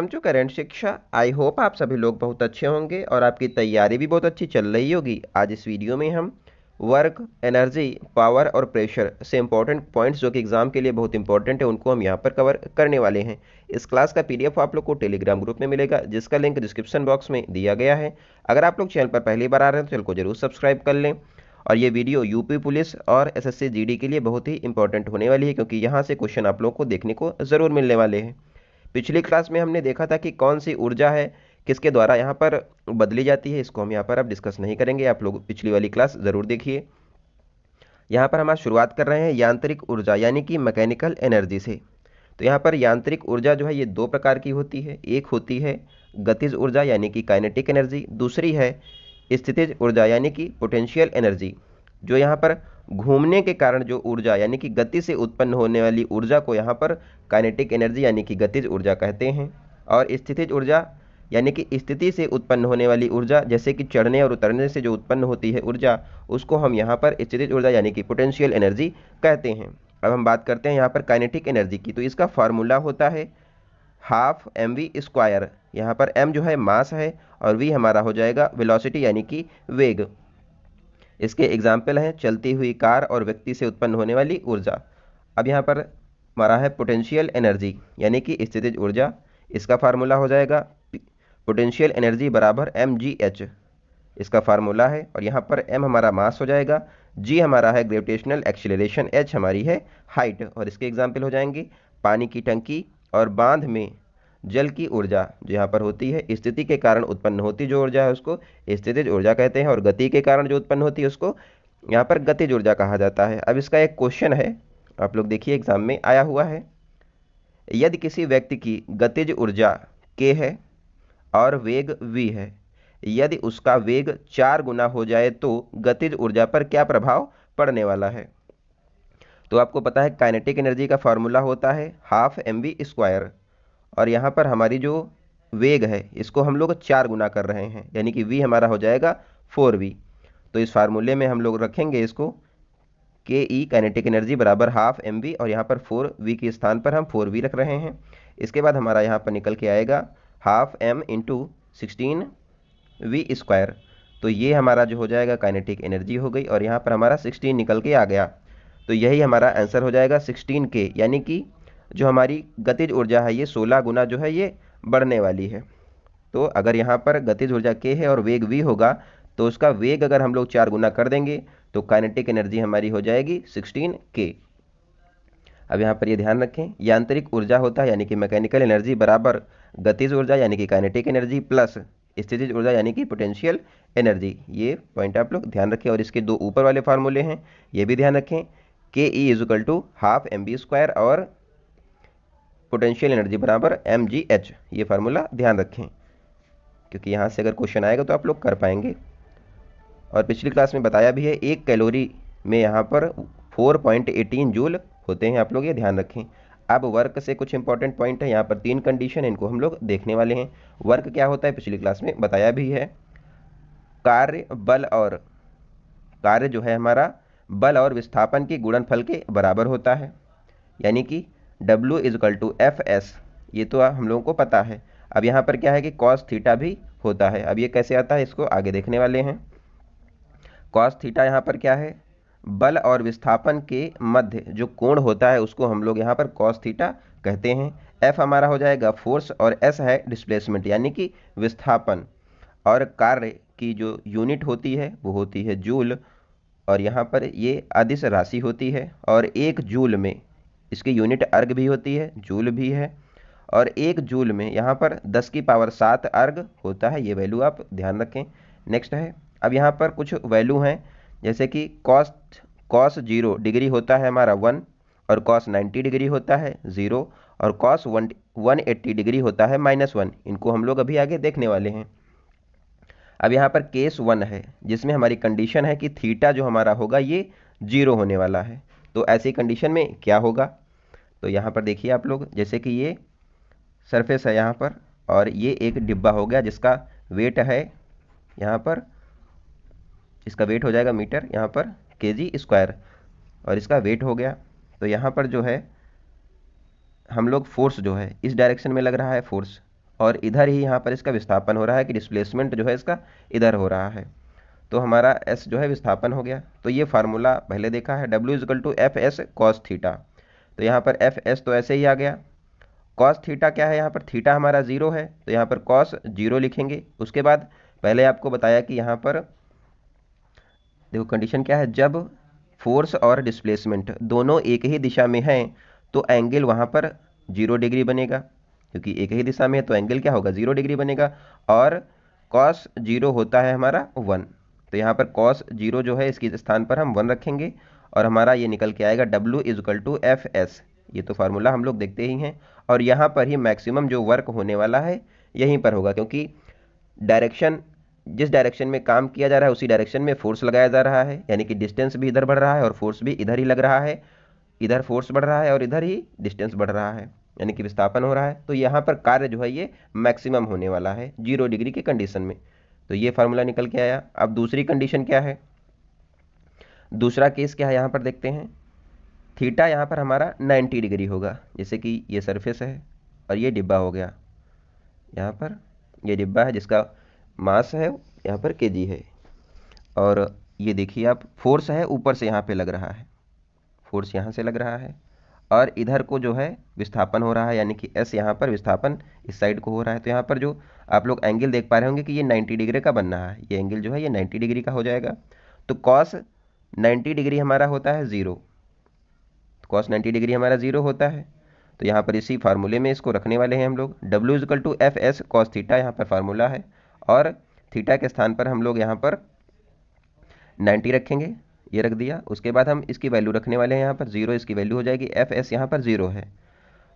जो करंट शिक्षा, I hope आप सभी लोग बहुत अच्छे होंगे और आपकी तैयारी भी बहुत अच्छी चल रही होगी। आज इस वीडियो में हम वर्क, एनर्जी, पावर और प्रेशर से इंपॉर्टेंट पॉइंट्स जो कि एग्जाम के लिए बहुत इंपॉर्टेंट है उनको हम यहाँ पर कवर करने वाले हैं। इस क्लास का पीडीएफ आप लोग को टेलीग्राम ग्रुप में मिलेगा, जिसका लिंक डिस्क्रिप्शन बॉक्स में दिया गया है। अगर आप लोग चैनल पर पहली बार आ रहे हैं तो चैनल को जरूर सब्सक्राइब कर लें। और ये वीडियो यूपी पुलिस और एसएससी जीडी के लिए बहुत ही इंपॉर्टेंट होने वाली है, क्योंकि यहाँ से क्वेश्चन आप लोग को देखने को ज़रूर मिलने वाले हैं। पिछली क्लास में हमने देखा था कि कौन सी ऊर्जा है किसके द्वारा यहाँ पर बदली जाती है। इसको हम यहाँ पर अब डिस्कस नहीं करेंगे, आप लोग पिछली वाली क्लास ज़रूर देखिए। यहाँ पर हम आज शुरुआत कर रहे हैं यांत्रिक ऊर्जा यानी कि मैकेनिकल एनर्जी से। तो यहाँ पर यांत्रिक ऊर्जा जो है ये दो प्रकार की होती है। एक होती है गतिज ऊर्जा यानी कि काइनेटिक एनर्जी, दूसरी है स्थितिज ऊर्जा यानी कि पोटेंशियल एनर्जी। जो यहाँ पर घूमने के कारण जो ऊर्जा यानी कि गति से उत्पन्न होने वाली ऊर्जा को यहाँ पर काइनेटिक एनर्जी यानी कि गतिज ऊर्जा कहते हैं। और स्थितिज ऊर्जा यानी कि स्थिति से उत्पन्न होने वाली ऊर्जा, जैसे कि चढ़ने और उतरने से जो उत्पन्न होती है ऊर्जा, उसको हम यहाँ पर स्थितिज ऊर्जा यानी कि पोटेंशियल एनर्जी कहते हैं। अब हम बात करते हैं यहाँ पर काइनेटिक एनर्जी की। तो इसका फार्मूला होता है हाफ mv²। यहाँ पर m जो है मास है और v हमारा हो जाएगा वेलोसिटी यानी कि वेग। इसके एग्जाम्पल हैं चलती हुई कार और व्यक्ति से उत्पन्न होने वाली ऊर्जा। अब यहाँ पर हमारा है पोटेंशियल एनर्जी यानी कि स्थितिज ऊर्जा। इसका फार्मूला हो जाएगा पोटेंशियल एनर्जी बराबर mgh, इसका फार्मूला है। और यहाँ पर m हमारा मास हो जाएगा, g हमारा है ग्रेविटेशनल एक्सीलरेशन, h हमारी है हाइट। और इसके एग्जाम्पल हो जाएंगे पानी की टंकी और बांध में जल की ऊर्जा जो यहाँ पर होती है स्थिति के कारण उत्पन्न होती जो ऊर्जा है उसको स्थितिज ऊर्जा कहते हैं, और गति के कारण जो उत्पन्न होती है उसको यहाँ पर गतिज ऊर्जा कहा जाता है। अब इसका एक क्वेश्चन है, आप लोग देखिए एग्जाम में आया हुआ है। यदि किसी व्यक्ति की गतिज ऊर्जा k है और वेग v है, यदि उसका वेग 4 गुना हो जाए तो गतिज ऊर्जा पर क्या प्रभाव पड़ने वाला है। तो आपको पता है काइनेटिक एनर्जी का फार्मूला होता है हाफ mv²। और यहाँ पर हमारी जो वेग है इसको हम लोग 4 गुना कर रहे हैं यानी कि v हमारा हो जाएगा 4v। तो इस फार्मूले में हम लोग रखेंगे इसको के ई काइनेटिक एनर्जी बराबर हाफ mv, और यहाँ पर 4v के स्थान पर हम 4v रख रहे हैं। इसके बाद हमारा यहाँ पर निकल के आएगा हाफ m इंटू 16v²। तो ये हमारा जो हो जाएगा काइनेटिक एनर्जी हो गई, और यहाँ पर हमारा 16 निकल के आ गया। तो यही हमारा आंसर हो जाएगा 16k, यानी कि जो हमारी गतिज ऊर्जा है ये 16 गुना जो है ये बढ़ने वाली है। तो अगर यहाँ पर गतिज ऊर्जा k है और वेग v होगा तो उसका वेग अगर हम लोग 4 गुना कर देंगे तो काइनेटिक एनर्जी हमारी हो जाएगी 16k। अब यहाँ पर ये ध्यान रखें यांत्रिक ऊर्जा होता है यानी कि मैकेनिकल एनर्जी बराबर गतिज ऊर्जा यानी कि काइनेटिक एनर्जी प्लस स्थितिज ऊर्जा यानी कि पोटेंशियल एनर्जी। ये पॉइंट आप लोग ध्यान रखें। और इसके दो ऊपर वाले फार्मूले हैं ये भी ध्यान रखें, के E is equal to half mv² और पोटेंशियल एनर्जी बराबर mgh। ये फार्मूला ध्यान रखें क्योंकि यहाँ से अगर क्वेश्चन आएगा तो आप लोग कर पाएंगे। और पिछली क्लास में बताया भी है 1 कैलोरी में यहाँ पर 4.18 जूल होते हैं, आप लोग ये ध्यान रखें। अब वर्क से कुछ इंपॉर्टेंट पॉइंट है, यहाँ पर 3 कंडीशन है, इनको हम लोग देखने वाले हैं। वर्क क्या होता है पिछली क्लास में बताया भी है, कार्य बल और कार्य जो है हमारा बल और विस्थापन के गुणनफल के बराबर होता है, यानी कि W is equal to FS। ये तो हम लोगों को पता है। अब यहाँ पर क्या है कि कॉस थीटा भी होता है। अब ये कैसे आता है इसको आगे देखने वाले हैं। कॉस थीटा यहाँ पर क्या है, बल और विस्थापन के मध्य जो कोण होता है उसको हम लोग यहाँ पर कॉस थीटा कहते हैं। F हमारा हो जाएगा फोर्स और S है डिस्प्लेसमेंट यानी कि विस्थापन। और कार्य की जो यूनिट होती है वो होती है जूल, और यहाँ पर ये अदिश राशि होती है। और 1 जूल में इसकी यूनिट अर्ग भी होती है, जूल भी है। और 1 जूल में यहाँ पर 10 की पावर 7 अर्ग होता है, ये वैल्यू आप ध्यान रखें। नेक्स्ट है, अब यहाँ पर कुछ वैल्यू हैं जैसे कि कॉस 0 डिग्री होता है हमारा 1, और कॉस 90 डिग्री होता है 0, और कॉस 180 डिग्री होता है -1। इनको हम लोग अभी आगे देखने वाले हैं। अब यहाँ पर केस 1 है जिसमें हमारी कंडीशन है कि थीटा जो हमारा होगा ये 0 होने वाला है। तो ऐसी कंडीशन में क्या होगा, तो यहाँ पर देखिए आप लोग, जैसे कि ये सरफेस है यहाँ पर और ये एक डिब्बा हो गया जिसका वेट है यहाँ पर, इसका वेट हो जाएगा मीटर, यहाँ पर kg², और इसका वेट हो गया। तो यहाँ पर जो है हम लोग फोर्स जो है इस डायरेक्शन में लग रहा है फोर्स, और इधर ही यहाँ पर इसका विस्थापन हो रहा है कि डिस्प्लेसमेंट जो है इसका इधर हो रहा है। तो हमारा एस जो है विस्थापन हो गया। तो ये फार्मूला पहले देखा है, W is equal to F S cos theta. तो यहाँ पर एफ एस तो ऐसे ही आ गया। कॉस थीटा क्या है, यहाँ पर थीटा हमारा जीरो है तो यहाँ पर कॉस जीरो लिखेंगे। उसके बाद पहले आपको बताया कि यहाँ पर देखो कंडीशन क्या है, जब फोर्स और डिस्प्लेसमेंट दोनों एक ही दिशा में हैं तो एंगल वहाँ पर 0 डिग्री बनेगा, क्योंकि एक ही दिशा में है तो एंगल क्या होगा, 0 डिग्री बनेगा। और कॉस जीरो होता है हमारा 1, तो यहाँ पर कॉस जीरो जो है इसके स्थान पर हम 1 रखेंगे और हमारा ये निकल के आएगा W is equal to F S. ये तो फार्मूला हम लोग देखते ही हैं। और यहाँ पर ही मैक्सिमम जो वर्क होने वाला है यहीं पर होगा, क्योंकि डायरेक्शन, जिस डायरेक्शन में काम किया जा रहा है उसी डायरेक्शन में फोर्स लगाया जा रहा है, यानी कि डिस्टेंस भी इधर बढ़ रहा है और फोर्स भी इधर ही लग रहा है। इधर फोर्स बढ़ रहा है और इधर ही डिस्टेंस बढ़ रहा है, यानी कि विस्थापन हो रहा है। तो यहाँ पर कार्य जो है ये मैक्सिमम होने वाला है 0 डिग्री की कंडीशन में। तो ये फार्मूला निकल के आया। अब दूसरी कंडीशन क्या है, दूसरा केस क्या है यहाँ पर देखते हैं। थीटा यहाँ पर हमारा 90 डिग्री होगा, जैसे कि ये सरफेस है और ये डिब्बा हो गया। यहाँ पर ये डिब्बा है जिसका मास है यहाँ पर केजी है, और ये देखिए आप फोर्स है ऊपर से यहाँ पे लग रहा है, फोर्स यहाँ से लग रहा है और इधर को जो है विस्थापन हो रहा है, यानी कि एस यहाँ पर विस्थापन इस साइड को हो रहा है। तो यहाँ पर जो आप लोग एंगल देख पा रहे होंगे कि ये 90 डिग्री का बन रहा है, ये एंगल जो है ये 90 डिग्री का हो जाएगा। तो कॉस 90 डिग्री हमारा होता है 0, कॉस 90 डिग्री हमारा 0 होता है। तो यहाँ पर इसी फार्मूले में इसको रखने वाले हैं हम लोग, W is equal to F S cos theta यहाँ पर फार्मूला है, और थीटा के स्थान पर हम लोग यहाँ पर 90 रखेंगे, ये रख दिया। उसके बाद हम इसकी वैल्यू रखने वाले हैं यहाँ पर 0, इसकी वैल्यू हो जाएगी एफ एस यहाँ पर 0 है।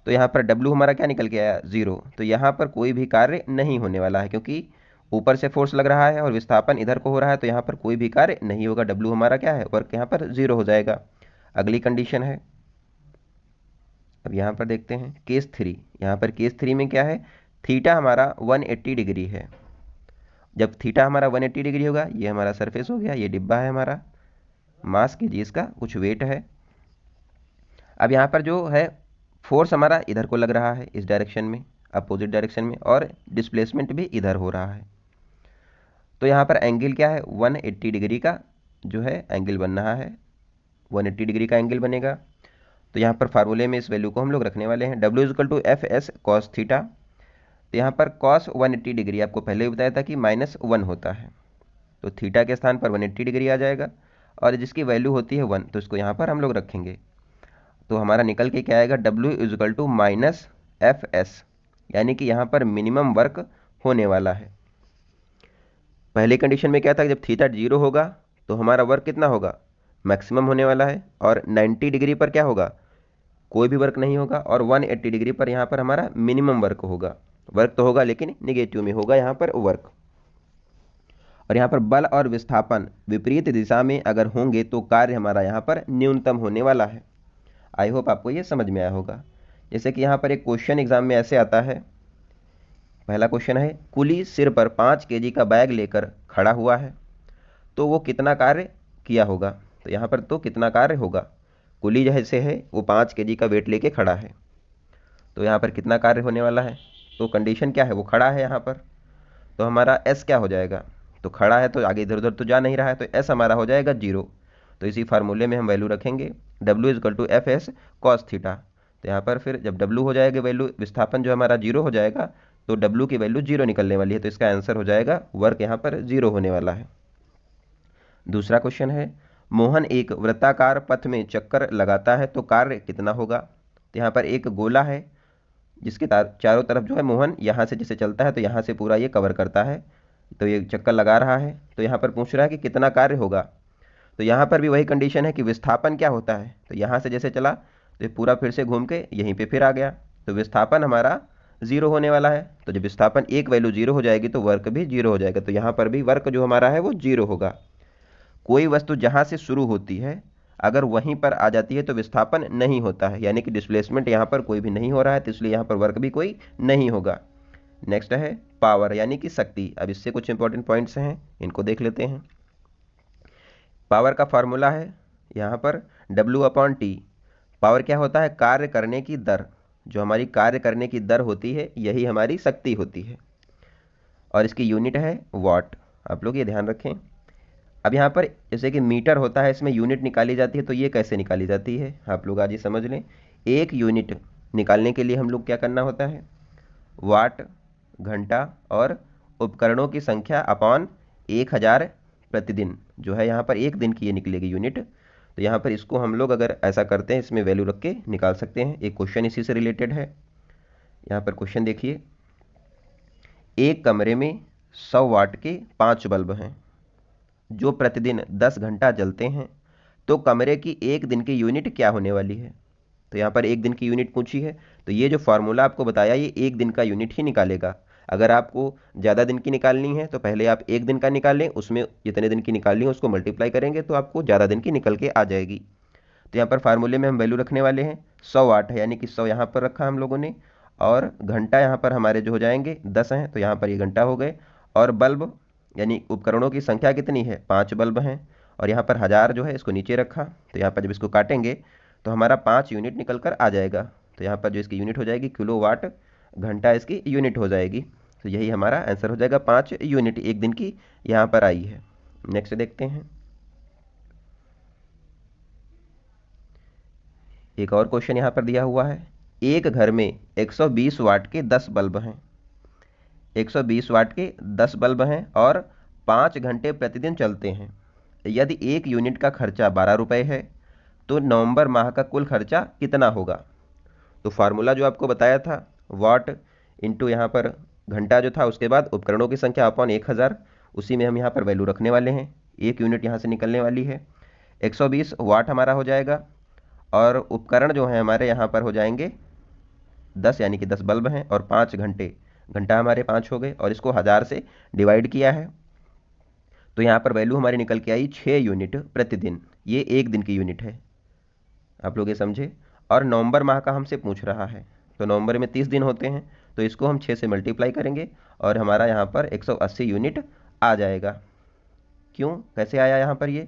तो यहाँ पर W हमारा क्या निकल के आया 0। तो यहाँ पर कोई भी कार्य नहीं होने वाला है, क्योंकि ऊपर से फोर्स लग रहा है और विस्थापन इधर को हो रहा है, तो यहाँ पर कोई भी कार्य नहीं होगा। W हमारा क्या है, वर्क यहाँ पर 0 हो जाएगा। अगली कंडीशन है, अब यहाँ पर देखते हैं केस 3। यहाँ पर केस 3 में क्या है, थीटा हमारा 180 डिग्री है। जब थीटा हमारा 180 डिग्री होगा, ये हमारा सरफेस हो गया, ये डिब्बा है हमारा, मास कीजिए इसका, कुछ वेट है। अब यहाँ पर जो है फोर्स हमारा इधर को लग रहा है इस डायरेक्शन में, अपोजिट डायरेक्शन में, और डिस्प्लेसमेंट भी इधर हो रहा है। तो यहाँ पर एंगल क्या है, 180 डिग्री का जो है एंगल बन रहा है, 180 डिग्री का एंगल बनेगा। तो यहाँ पर फार्मूले में इस वैल्यू को हम लोग रखने वाले हैं, W is equal to F S cos theta. तो यहाँ पर कॉस 180 डिग्री आपको पहले ही बताया था कि -1 होता है, तो थीटा के स्थान पर 180 डिग्री आ जाएगा, और जिसकी वैल्यू होती है 1 तो इसको यहाँ पर हम लोग रखेंगे। तो हमारा निकल के क्या आएगा, W is equal to minus F S, यानी कि यहाँ पर मिनिमम वर्क होने वाला है। पहली कंडीशन में क्या था, जब थीटा 0 होगा तो हमारा वर्क कितना होगा, मैक्सिमम होने वाला है, और 90 डिग्री पर क्या होगा, कोई भी वर्क नहीं होगा, और 180 डिग्री पर यहाँ पर हमारा मिनिमम वर्क होगा। वर्क तो होगा लेकिन निगेटिव में होगा यहाँ पर वर्क। और यहाँ पर बल और विस्थापन विपरीत दिशा में अगर होंगे तो कार्य हमारा यहाँ पर न्यूनतम होने वाला है। आई होप आपको ये समझ में आया होगा। जैसे कि यहाँ पर एक क्वेश्चन एग्जाम में ऐसे आता है, पहला क्वेश्चन है, कुली सिर पर 5 केजी का बैग लेकर खड़ा हुआ है, तो वो कितना कार्य किया होगा। तो यहाँ पर तो कितना कार्य होगा, कुली जैसे है वो 5 केजी का वेट लेके खड़ा है, तो यहाँ पर कितना कार्य होने वाला है। तो कंडीशन क्या है, वो खड़ा है यहाँ पर, तो हमारा एस क्या हो जाएगा, तो खड़ा है तो आगे इधर उधर तो जा नहीं रहा है, तो एस हमारा हो जाएगा 0। तो इसी फार्मूले में हम वैल्यू रखेंगे, W is equal to F S cos theta. तो यहाँ पर फिर जब W हो जाएगा वैल्यू, विस्थापन जो हमारा 0 हो जाएगा, तो W की वैल्यू 0 निकलने वाली है, तो इसका आंसर हो जाएगा वर्क यहाँ पर 0 होने वाला है। दूसरा क्वेश्चन है, मोहन एक वृत्ताकार पथ में चक्कर लगाता है तो कार्य कितना होगा। तो यहाँ पर एक गोला है जिसके चारों तरफ जो है मोहन यहाँ से जैसे चलता है तो यहाँ से पूरा ये कवर करता है, तो ये चक्कर लगा रहा है। तो यहाँ पर पूछ रहा है कि कितना कार्य होगा। तो यहाँ पर भी वही कंडीशन है कि विस्थापन क्या होता है, तो यहाँ से जैसे चला तो ये पूरा फिर से घूम के यहीं पे फिर आ गया, तो विस्थापन हमारा 0 होने वाला है। तो जब विस्थापन एक वैल्यू 0 हो जाएगी तो वर्क भी 0 हो जाएगा, तो यहाँ पर भी वर्क जो हमारा है वो 0 होगा। कोई वस्तु जहाँ से शुरू होती है अगर वहीं पर आ जाती है तो विस्थापन नहीं होता है, यानी कि डिस्प्लेसमेंट यहाँ पर कोई भी नहीं हो रहा है, तो इसलिए यहाँ पर वर्क भी कोई नहीं होगा। नेक्स्ट है पावर यानी कि शक्ति। अब इससे कुछ इंपॉर्टेंट पॉइंट्स हैं, इनको देख लेते हैं। पावर का फॉर्मूला है यहाँ पर W/T। पावर क्या होता है, कार्य करने की दर, जो हमारी कार्य करने की दर होती है यही हमारी शक्ति होती है, और इसकी यूनिट है वाट। आप लोग ये ध्यान रखें। अब यहाँ पर जैसे कि मीटर होता है, इसमें यूनिट निकाली जाती है, तो ये कैसे निकाली जाती है आप लोग आज ये समझ लें। एक यूनिट निकालने के लिए हम लोग क्या करना होता है, वाट, घंटा और उपकरणों की संख्या अपॉन 1000 प्रतिदिन, जो है यहाँ पर एक दिन की ये निकलेगी यूनिट। तो यहाँ पर इसको हम लोग अगर ऐसा करते हैं, इसमें वैल्यू रख के निकाल सकते हैं। एक क्वेश्चन इसी से रिलेटेड है। यहाँ पर क्वेश्चन देखिए, एक कमरे में 100 वाट के 5 बल्ब हैं जो प्रतिदिन 10 घंटा जलते हैं, तो कमरे की एक दिन की यूनिट क्या होने वाली है। तो यहाँ पर एक दिन की यूनिट पूछी है, तो ये जो फार्मूला आपको बताया ये एक दिन का यूनिट ही निकालेगा। अगर आपको ज़्यादा दिन की निकालनी है तो पहले आप एक दिन का निकालें, उसमें जितने दिन की निकालनी है उसको मल्टीप्लाई करेंगे तो आपको ज़्यादा दिन की निकल के आ जाएगी। तो यहाँ पर फार्मूले में हम वैल्यू रखने वाले हैं 100 वाट है, यानी कि 100 यहाँ पर रखा हम लोगों ने, और घंटा यहाँ पर हमारे जो हो जाएंगे 10 हैं, तो यहाँ पर ये घंटा हो गए। और बल्ब यानी उपकरणों की संख्या कितनी है, 5 बल्ब हैं, और यहाँ पर 1000 जो है इसको नीचे रखा। तो यहाँ पर जब इसको काटेंगे तो हमारा 5 यूनिट निकल कर आ जाएगा। तो यहाँ पर जो इसकी यूनिट हो जाएगी किलो वाट, घंटा इसकी यूनिट हो जाएगी। तो यही हमारा आंसर हो जाएगा, 5 यूनिट एक दिन की यहाँ पर आई है। नेक्स्ट देखते हैं, एक और क्वेश्चन यहाँ पर दिया हुआ है। एक घर में 120 वाट के 10 बल्ब हैं, 120 वाट के 10 बल्ब हैं और 5 घंटे प्रतिदिन चलते हैं। यदि एक यूनिट का खर्चा 12 रुपये है तो नवंबर माह का कुल खर्चा कितना होगा। तो फार्मूला जो आपको बताया था, वाट इंटू यहाँ पर घंटा जो था, उसके बाद उपकरणों की संख्या अपॉन 1000, उसी में हम यहाँ पर वैल्यू रखने वाले हैं। एक यूनिट यहाँ से निकलने वाली है, 120 वाट हमारा हो जाएगा, और उपकरण जो हैं हमारे यहाँ पर हो जाएंगे 10, यानी कि 10 बल्ब हैं, और 5 घंटे, घंटा हमारे 5 हो गए, और इसको 1000 से डिवाइड किया है तो यहाँ पर वैल्यू हमारी निकल के आई 6 यूनिट प्रतिदिन। ये एक दिन की यूनिट है, आप लोग ये समझे। और नवंबर माह का हमसे पूछ रहा है, तो नवंबर में 30 दिन होते हैं, तो इसको हम 6 से मल्टीप्लाई करेंगे और हमारा यहाँ पर 180 यूनिट आ जाएगा। क्यों, कैसे आया यहाँ पर ये,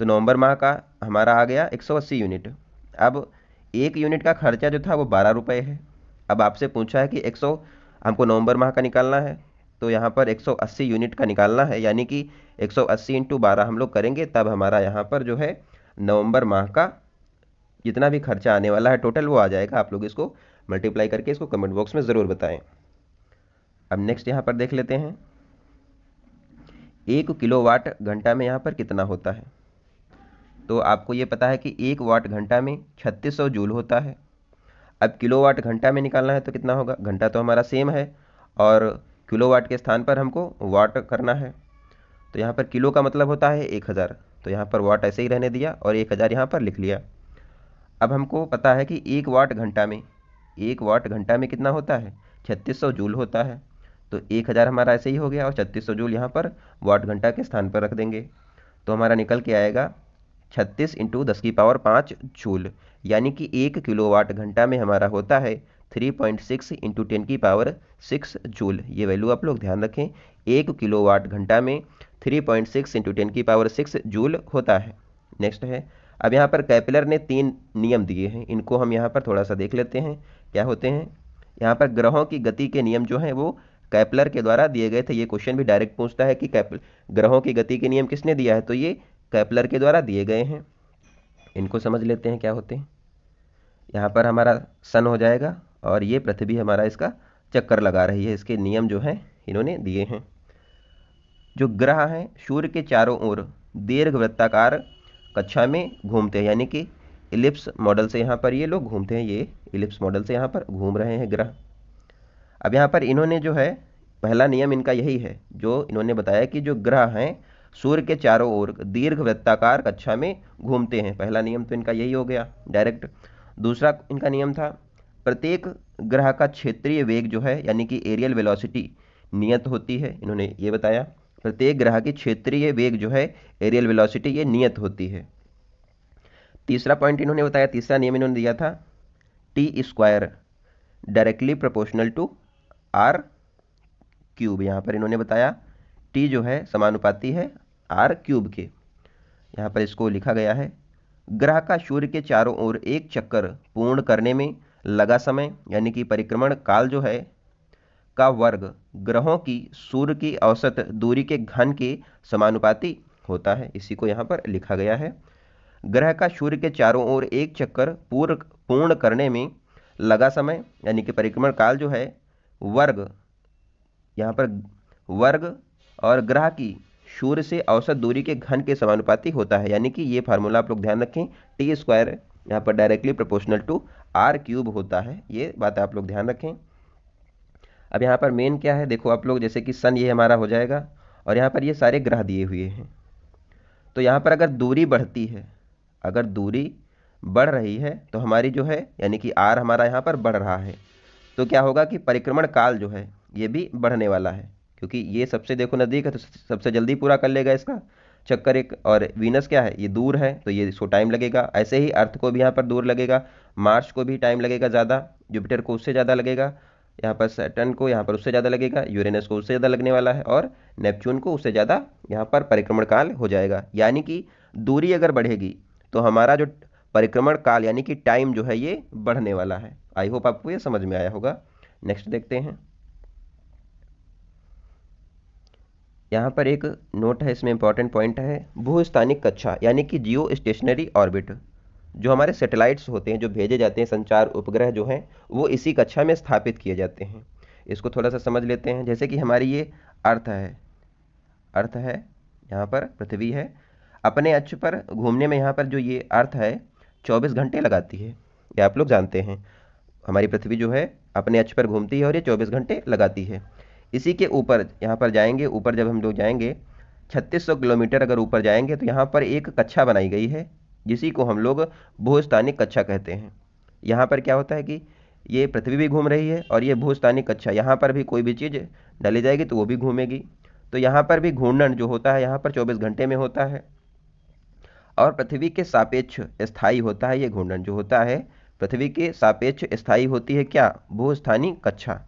तो नवंबर माह का हमारा आ गया 180 यूनिट। अब एक यूनिट का खर्चा जो था वो 12 रुपये है। अब आपसे पूछा है कि 100 हमको नवंबर माह का निकालना है, तो यहाँ पर 180 यूनिट का निकालना है, यानी कि 180 इंटू 12 हम लोग करेंगे, तब हमारा यहाँ पर जो है नवंबर माह का जितना भी खर्चा आने वाला है टोटल वो आ जाएगा। आप लोग इसको मल्टीप्लाई करके इसको कमेंट बॉक्स में ज़रूर बताएं। अब नेक्स्ट यहाँ पर देख लेते हैं, 1 किलोवाट घंटा में यहाँ पर कितना होता है। तो आपको ये पता है कि 1 वाट घंटा में 3600 जूल होता है। अब किलोवाट घंटा में निकालना है तो कितना होगा, घंटा तो हमारा सेम है और किलोवाट के स्थान पर हमको वाट करना है। तो यहाँ पर किलो का मतलब होता है 1000, तो यहाँ पर वाट ऐसे ही रहने दिया और 1000 यहाँ पर लिख लिया। अब हमको पता है कि 1 वाट घंटा में, 1 वाट घंटा में कितना होता है, 3600 जूल होता है। तो 1000 हमारा ऐसे ही हो गया और 3600 जूल यहाँ पर वाट घंटा के स्थान पर रख देंगे, तो हमारा निकल के आएगा 36 इंटू 10 की पावर 5 जूल, यानी कि 1 किलोवाट घंटा में हमारा होता है 3.6 इंटू 10 की पावर 6 जूल। ये वैल्यू आप लोग ध्यान रखें, 1 किलोवाट घंटा में 3.6 इंटू 10 की पावर 6 जूल होता है। नेक्स्ट है, अब यहाँ पर कैपलर ने 3 नियम दिए हैं, इनको हम यहाँ पर थोड़ा सा देख लेते हैं क्या होते हैं। यहाँ पर ग्रहों की गति के नियम जो हैं वो कैपलर के द्वारा दिए गए थे। ये क्वेश्चन भी डायरेक्ट पूछता है कि ग्रहों की गति के नियम किसने दिया है, तो ये कैपलर के द्वारा दिए गए हैं। इनको समझ लेते हैं क्या होते हैं। यहाँ पर हमारा सन हो जाएगा और ये पृथ्वी हमारा इसका चक्कर लगा रही है, इसके नियम जो हैं इन्होंने दिए हैं। जो ग्रह हैं सूर्य के चारों ओर दीर्घवृत्ताकार कक्षा में घूमते हैं, यानी कि इलिप्स मॉडल से यहाँ पर ये लोग घूमते हैं, ये इलिप्स मॉडल से यहाँ पर घूम रहे हैं ग्रह। अब यहाँ पर इन्होंने जो है पहला नियम इनका यही है जो इन्होंने बताया कि जो ग्रह हैं सूर्य के चारों ओर दीर्घवृत्ताकार कक्षा में घूमते हैं। पहला नियम तो इनका यही हो गया डायरेक्ट। दूसरा इनका नियम था प्रत्येक ग्रह का क्षेत्रीय वेग जो है यानी कि एरियल वेलोसिटी नियत होती है। इन्होंने ये बताया प्रत्येक ग्रह की क्षेत्रीय वेग जो है एरियल वेलोसिटी ये नियत होती है। तीसरा पॉइंट इन्होंने बताया, तीसरा नियम इन्होंने दिया था T square directly proportional to R cube. यहाँ पर इन्होंने बताया टी जो है समानुपाती है आर क्यूब के। यहाँ पर इसको लिखा गया है ग्रह का सूर्य के चारों ओर एक चक्कर पूर्ण करने में लगा समय यानी कि परिक्रमण काल जो है का वर्ग ग्रहों की सूर्य की औसत दूरी के घन के समानुपाती होता है। इसी को यहाँ पर लिखा गया है। ग्रह का सूर्य के चारों ओर एक चक्कर पूर्ण करने में लगा समय यानी कि परिक्रमण काल जो है वर्ग, यहाँ पर वर्ग और ग्रह की सूर्य से औसत दूरी के घन के समानुपाती होता है। यानी कि ये फार्मूला आप लोग ध्यान रखें, टी स्क्वायर यहाँ पर directly proportional to R cube होता है। ये बात आप लोग ध्यान रखें। अब यहाँ पर मेन क्या है, देखो आप लोग, जैसे कि सन ये हमारा हो जाएगा और यहाँ पर ये सारे ग्रह दिए हुए हैं। तो यहाँ पर अगर दूरी बढ़ती है, अगर दूरी बढ़ रही है तो हमारी जो है यानी कि आर हमारा यहाँ पर बढ़ रहा है, तो क्या होगा कि परिक्रमण काल जो है ये भी बढ़ने वाला है, क्योंकि ये सबसे देखो नज़दीक है तो सबसे जल्दी पूरा कर लेगा इसका चक्कर एक। और वीनस क्या है, ये दूर है तो ये इसको टाइम लगेगा। ऐसे ही अर्थ को भी यहाँ पर दूर लगेगा, मार्स को भी टाइम लगेगा ज़्यादा, जुपिटर को उससे ज़्यादा लगेगा, यहाँ पर सैटर्न को यहाँ पर उससे ज़्यादा लगेगा, यूरेनस को उससे ज़्यादा लगने वाला है और नेपच्यून को उससे ज़्यादा यहाँ पर परिक्रमण काल हो जाएगा। यानी कि दूरी अगर बढ़ेगी तो हमारा जो परिक्रमण काल यानी कि टाइम जो है ये बढ़ने वाला है। आई होप आपको ये समझ में आया होगा। नेक्स्ट देखते हैं। यहाँ पर एक नोट है, इसमें इंपॉर्टेंट पॉइंट है, भूस्थानिक कक्षा यानी कि जियो स्टेशनरी ऑर्बिट। जो हमारे सैटेलाइट्स होते हैं जो भेजे जाते हैं, संचार उपग्रह जो हैं, वो इसी कक्षा में स्थापित किए जाते हैं। इसको थोड़ा सा समझ लेते हैं। जैसे कि हमारी ये अर्थ है, यहाँ पर पृथ्वी है, अपने अक्ष पर घूमने में यहाँ पर जो ये अर्थ है 24 घंटे लगाती है, ये आप लोग जानते हैं। हमारी पृथ्वी जो है अपने अक्ष पर घूमती है और ये 24 घंटे लगाती है। इसी के ऊपर यहाँ पर जाएंगे, ऊपर जब हम लोग जाएंगे 3600 किलोमीटर अगर ऊपर जाएंगे तो यहाँ पर एक कक्षा बनाई गई है जिसी को हम लोग भूस्थानिक कक्षा कहते हैं। यहाँ पर क्या होता है कि ये पृथ्वी भी घूम रही है और ये भूस्थानिक कक्षा, यहाँ पर भी कोई भी चीज़ डाली जाएगी तो वो भी घूमेगी। तो यहाँ पर भी घूर्णन जो होता है यहाँ पर 24 घंटे में होता है और पृथ्वी के सापेक्ष स्थायी होता है। ये घूर्णन जो होता है पृथ्वी के सापेक्ष स्थायी होती है क्या, भूस्थानिक कक्षा।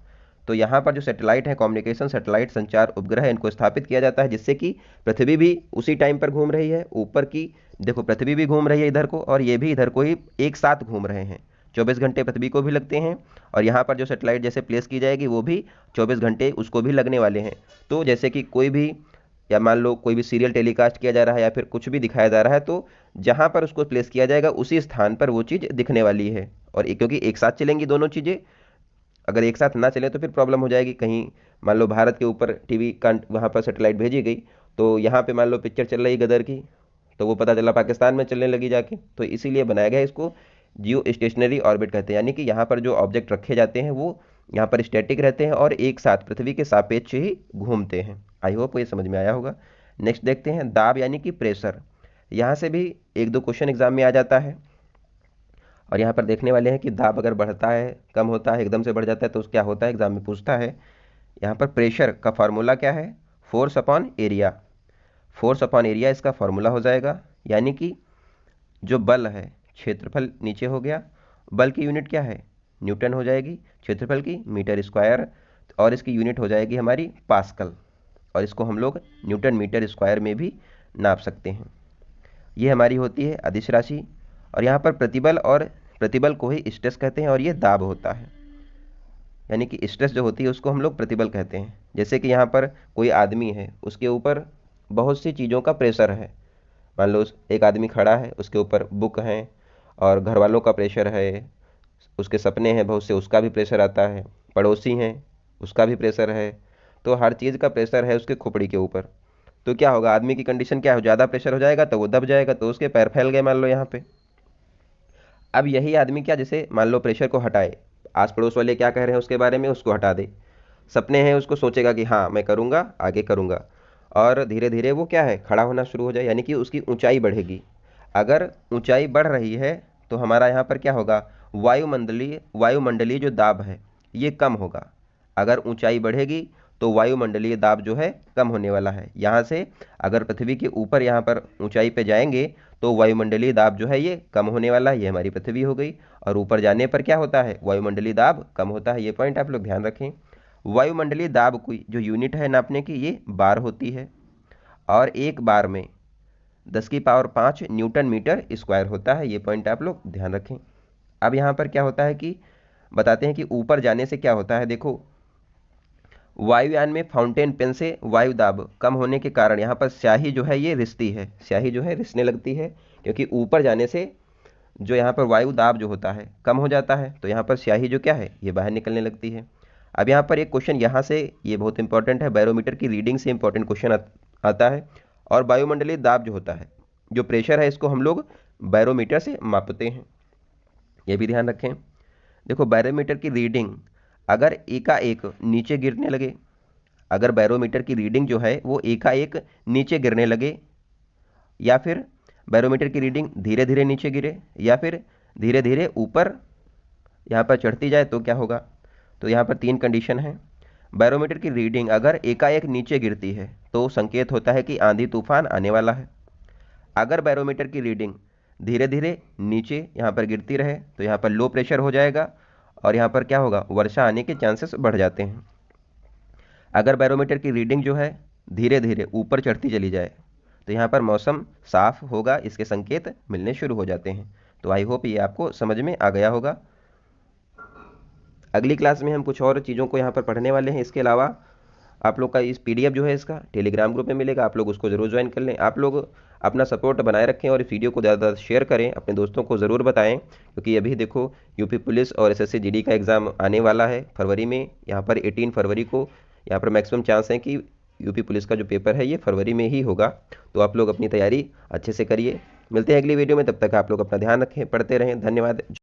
तो यहाँ पर जो सैटेलाइट है, कम्युनिकेशन सैटेलाइट संचार उपग्रह, इनको स्थापित किया जाता है जिससे कि पृथ्वी भी उसी टाइम पर घूम रही है। ऊपर की देखो पृथ्वी भी घूम रही है इधर को और ये भी इधर को ही एक साथ घूम रहे हैं। 24 घंटे पृथ्वी को भी लगते हैं और यहाँ पर जो सैटेलाइट जैसे प्लेस की जाएगी वो भी 24 घंटे उसको भी लगने वाले हैं। तो जैसे कि कोई भी, या मान लो कोई भी सीरियल टेलीकास्ट किया जा रहा है या फिर कुछ भी दिखाया जा रहा है, तो जहाँ पर उसको प्लेस किया जाएगा उसी स्थान पर वो चीज़ दिखने वाली है। और क्योंकि एक साथ चलेंगी दोनों चीज़ें, अगर एक साथ ना चले तो फिर प्रॉब्लम हो जाएगी। कहीं मान लो भारत के ऊपर टीवी का वहाँ पर सैटेलाइट भेजी गई तो यहाँ पे मान लो पिक्चर चल रही गदर की, तो वो पता चला पाकिस्तान में चलने लगी जाके, तो इसीलिए बनाया गया। इसको जियो स्टेशनरी ऑर्बिट कहते हैं, यानी कि यहाँ पर जो ऑब्जेक्ट रखे जाते हैं वो यहाँ पर स्टैटिक रहते हैं और एक साथ पृथ्वी के सापेक्ष ही घूमते हैं। आई होप ये समझ में आया होगा। नेक्स्ट देखते हैं, दाब यानी कि प्रेशर। यहाँ से भी एक दो क्वेश्चन एग्जाम में आ जाता है और यहाँ पर देखने वाले हैं कि दाब अगर बढ़ता है, कम होता है, एकदम से बढ़ जाता है तो क्या होता है, एग्जाम में पूछता है। यहाँ पर प्रेशर का फार्मूला क्या है, force upon area. Force upon area इसका फार्मूला हो जाएगा। यानी कि जो बल है, क्षेत्रफल नीचे हो गया, बल की यूनिट क्या है, न्यूटन हो जाएगी, क्षेत्रफल की मीटर स्क्वायर, और इसकी यूनिट हो जाएगी हमारी पास्कल, और इसको हम लोग न्यूटन मीटर स्क्वायर में भी नाप सकते हैं। ये हमारी होती है अदिश राशि। और यहाँ पर प्रतिबल, और प्रतिबल को ही स्ट्रेस कहते हैं और ये दाब होता है। यानी कि स्ट्रेस जो होती है उसको हम लोग प्रतिबल कहते हैं। जैसे कि यहाँ पर कोई आदमी है, उसके ऊपर बहुत सी चीज़ों का प्रेशर है। मान लो एक आदमी खड़ा है, उसके ऊपर बुक हैं और घर वालों का प्रेशर है, उसके सपने हैं बहुत से, उसका भी प्रेशर आता है, पड़ोसी हैं उसका भी प्रेशर है। तो हर चीज़ का प्रेशर है उसके खोपड़ी के ऊपर। तो क्या होगा, आदमी की कंडीशन क्या हो, ज़्यादा प्रेशर हो जाएगा तो वो दब जाएगा, तो उसके पैर फैल गए मान लो यहाँ पे। अब यही आदमी क्या, जैसे मान लो प्रेशर को हटाए, आस पड़ोस वाले क्या कह रहे हैं उसके बारे में उसको हटा दे, सपने हैं उसको सोचेगा कि हाँ मैं करूँगा, आगे करूँगा, और धीरे धीरे वो क्या है, खड़ा होना शुरू हो जाए, यानी कि उसकी ऊंचाई बढ़ेगी। अगर ऊंचाई बढ़ रही है तो हमारा यहाँ पर क्या होगा, वायुमंडलीय जो दाब है ये कम होगा। अगर ऊंचाई बढ़ेगी तो वायुमंडलीय दाब जो है कम होने वाला है। यहाँ से अगर पृथ्वी के ऊपर यहाँ पर ऊंचाई पे जाएंगे तो वायुमंडलीय दाब जो है ये कम होने वाला है। ये हमारी पृथ्वी हो गई। और ऊपर जाने पर क्या होता है, वायुमंडलीय दाब कम होता है। ये पॉइंट आप लोग ध्यान रखें। वायुमंडलीय दाब की जो यूनिट है नापने की, ये बार होती है और एक बार में 10⁵ न्यूटन मीटर स्क्वायर होता है। ये पॉइंट आप लोग ध्यान रखें। अब यहाँ पर क्या होता है कि बताते हैं कि ऊपर जाने से क्या होता है। देखो, वायुयान में फाउंटेन पेन से वायु दाब कम होने के कारण यहाँ पर स्याही जो है ये रिसती है, स्याही जो है रिसने लगती है, क्योंकि ऊपर जाने से जो यहाँ पर वायु दाब जो होता है कम हो जाता है, तो यहाँ पर स्याही जो क्या है ये बाहर निकलने लगती है। अब यहाँ पर एक क्वेश्चन यहाँ से, ये बहुत इंपॉर्टेंट है, बैरोमीटर की रीडिंग से इंपॉर्टेंट क्वेश्चन आता है। और वायुमंडलीय दाब जो होता है, जो प्रेशर है, इसको हम लोग बैरोमीटर से मापते हैं, ये भी ध्यान रखें। देखो, बैरोमीटर की रीडिंग अगर एकाएक नीचे गिरने लगे, अगर बैरोमीटर की रीडिंग जो है वो एकाएक नीचे गिरने लगे, या फिर बैरोमीटर की रीडिंग धीरे धीरे नीचे गिरे, या फिर धीरे धीरे ऊपर यहाँ पर चढ़ती जाए, तो क्या होगा। तो यहाँ पर 3 कंडीशन है। बैरोमीटर की रीडिंग अगर एकाएक नीचे गिरती है तो संकेत होता है कि आंधी तूफान आने वाला है। अगर बैरोमीटर की रीडिंग धीरे धीरे नीचे यहाँ पर गिरती रहे तो यहाँ पर लो प्रेशर हो जाएगा, और यहाँ पर क्या होगा, वर्षा आने के चांसेस बढ़ जाते हैं। अगर बैरोमीटर की रीडिंग जो है धीरे धीरे ऊपर चढ़ती चली जाए तो यहाँ पर मौसम साफ होगा, इसके संकेत मिलने शुरू हो जाते हैं। तो आई होप ये आपको समझ में आ गया होगा। अगली क्लास में हम कुछ और चीज़ों को यहाँ पर पढ़ने वाले हैं। इसके अलावा आप लोग का इस पीडीएफ जो है इसका टेलीग्राम ग्रुप में मिलेगा, आप लोग उसको ज़रूर ज्वाइन कर लें। आप लोग अपना सपोर्ट बनाए रखें और इस वीडियो को ज़्यादा शेयर करें, अपने दोस्तों को ज़रूर बताएं, क्योंकि अभी देखो यूपी पुलिस और एसएससी जीडी का एग्ज़ाम आने वाला है फरवरी में। यहाँ पर 18 फरवरी को यहाँ पर मैक्सिमम चांस है कि यूपी पुलिस का जो पेपर है ये फरवरी में ही होगा। तो आप लोग अपनी तैयारी अच्छे से करिए। मिलते हैं अगली वीडियो में, तब तक आप लोग अपना ध्यान रखें, पढ़ते रहें। धन्यवाद।